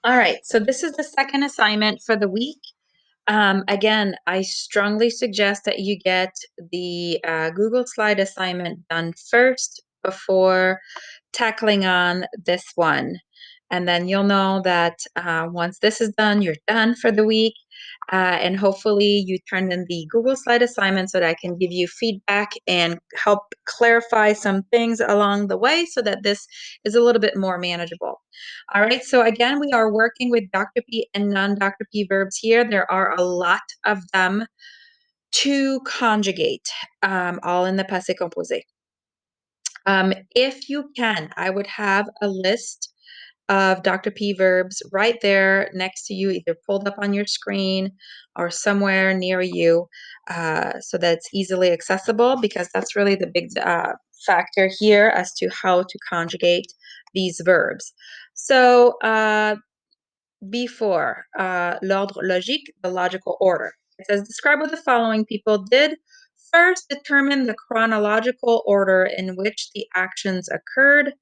All right, so this is the second assignment for the week. Again, I strongly suggest that you get the Google Slide assignment done first before tackling on this one. And then you'll know that once this is done, you're done for the week. And hopefully you turn in the Google Slide assignment so that I can give you feedback and help clarify some things along the way so that this is a little bit more manageable. All right, so again, we are working with Dr. P and non-Dr. P verbs here. There are a lot of them to conjugate, all in the passé composé. If you can, I would have a list of Dr. P verbs right there next to you, either pulled up on your screen or somewhere near you, so that it's easily accessible, because that's really the big factor here as to how to conjugate these verbs. So before l'ordre logique, the logical order. It says, describe what the following people did. First, determine the chronological order in which the actions occurred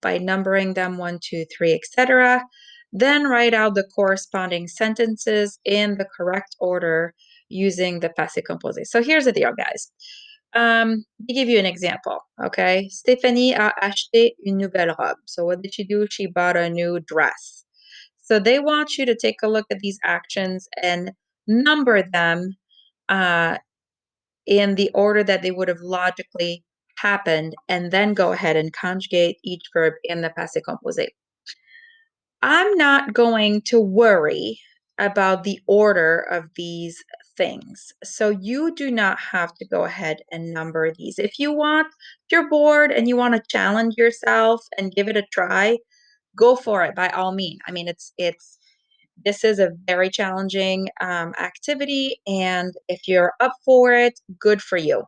by numbering them 1, 2, 3, etc. Then write out the corresponding sentences in the correct order using the passé composé. So here's the deal, guys. To give you an example, okay? Stéphanie a acheté une nouvelle robe. So what did she do? She bought a new dress. So they want you to take a look at these actions and number them uh, in the order that they would have logically happened, and then go ahead and conjugate each verb in the passé composé. I'm not going to worry about the order of these things. So you do not have to go ahead and number these. If you want, if you're bored and you want to challenge yourself and give it a try, go for it by all means. I mean, this is a very challenging activity, and if you're up for it, good for you.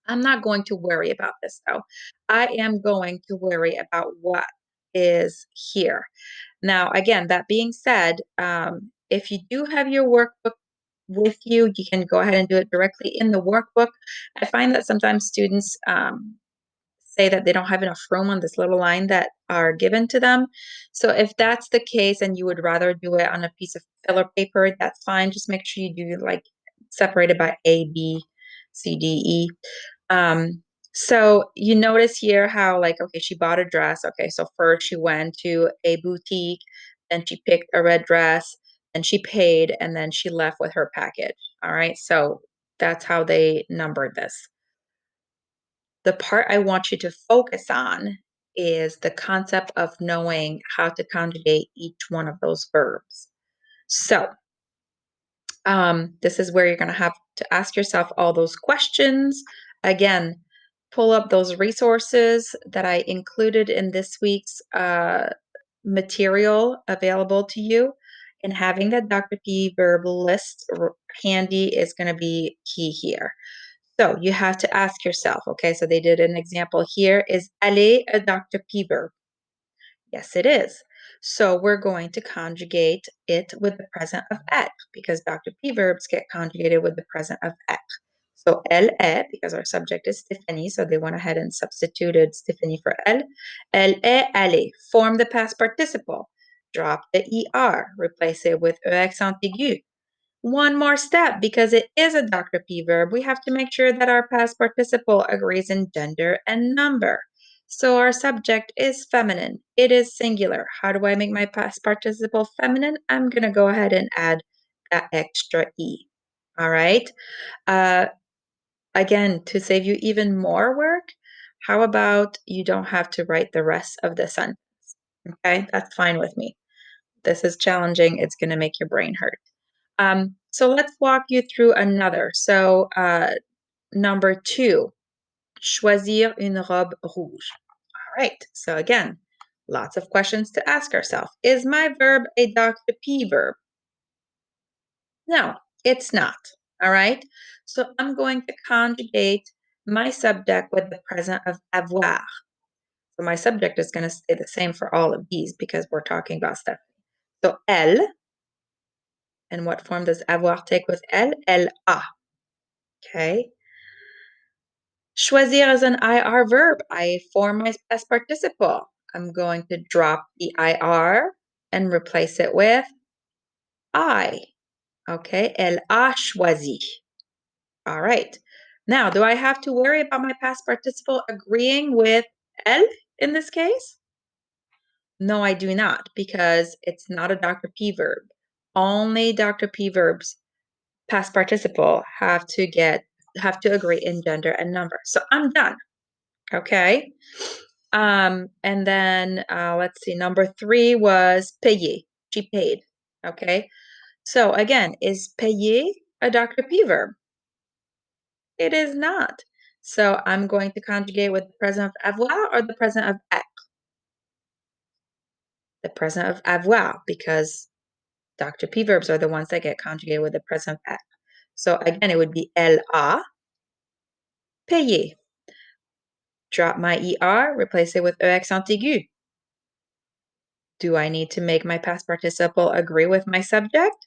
I'm not going to worry about this though. I am going to worry about what is here. Now, again, that being said, if you do have your workbook with you, you can go ahead and do it directly in the workbook. I find that sometimes students say that they don't have enough room on this little line that are given to them. So if that's the case and you would rather do it on a piece of filler paper, that's fine. Just make sure you do like separated by A, B, C, D, E. So you notice here how, like, okay, she bought a dress. Okay, so first she went to a boutique, then she picked a red dress, and she paid, and then she left with her package. All right, so that's how they numbered this. The part I want you to focus on is the concept of knowing how to conjugate each one of those verbs. So, this is where you're going to have to ask yourself all those questions. Again, pull up those resources that I included in this week's material available to you. And having that Dr. P verb list handy is going to be key here. So you have to ask yourself, okay, so they did an example here. Is aller a Dr. P verb? Yes, it is. So we're going to conjugate it with the present of être, because Dr. P verbs get conjugated with the present of être. So elle est, because our subject is Stéphanie, so they went ahead and substituted Stéphanie for elle. Elle est allée. Form the past participle. Drop the er. Replace it with e accent aigu. One more step, because it is a Dr. P verb, we have to make sure that our past participle agrees in gender and number. So our subject is feminine. It is singular. How do I make my past participle feminine? I'm going to go ahead and add that extra E. All right. Uh, Again, to save you even more work, how about you don't have to write the rest of the sentence? Okay, that's fine with me. This is challenging. It's going to make your brain hurt. So let's walk you through another. So number 2, choisir une robe rouge. All right. So again, lots of questions to ask ourselves. Is my verb a Dr. P verb? No, it's not. All right. So I'm going to conjugate my subject with the present of avoir. So my subject is going to stay the same for all of these because we're talking about Stephanie. So elle, and what form does avoir take with elle? Elle a. Okay. Choisir is an IR verb. I form my past participle. I'm going to drop the IR and replace it with I. Okay, elle a choisi. All right. Now, do I have to worry about my past participle agreeing with elle in this case? No, I do not, because it's not a Dr. P verb. Only Dr. P verbs, past participle, have to agree in gender and number. So I'm done. Okay. And then let's see, number 3 was payer. She paid. Okay. So again, is payer a Dr. P verb? It is not. So I'm going to conjugate with the present of avoir or the present of être. The present of avoir, because Dr. P verbs are the ones that get conjugated with the present of être. So again, it would be elle a payé. Drop my er, replace it with e accent aigu. Do I need to make my past participle agree with my subject?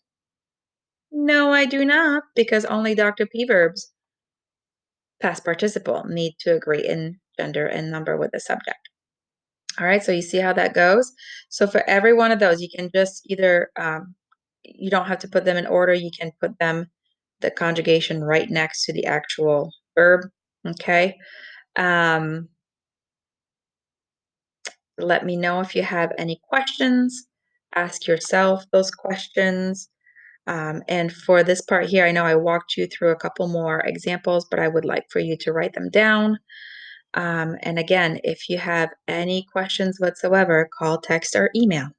No, I do not, because only Dr. P verbs, past participle, need to agree in gender and number with the subject. All right, so you see how that goes? So for every one of those, you can just either, you don't have to put them in order. You can put them, the conjugation right next to the actual verb, okay? Um, Let me know if you have any questions. Ask yourself those questions. And for this part here, I know I walked you through a couple more examples, but I would like for you to write them down. And again, if you have any questions whatsoever, call, text, or email.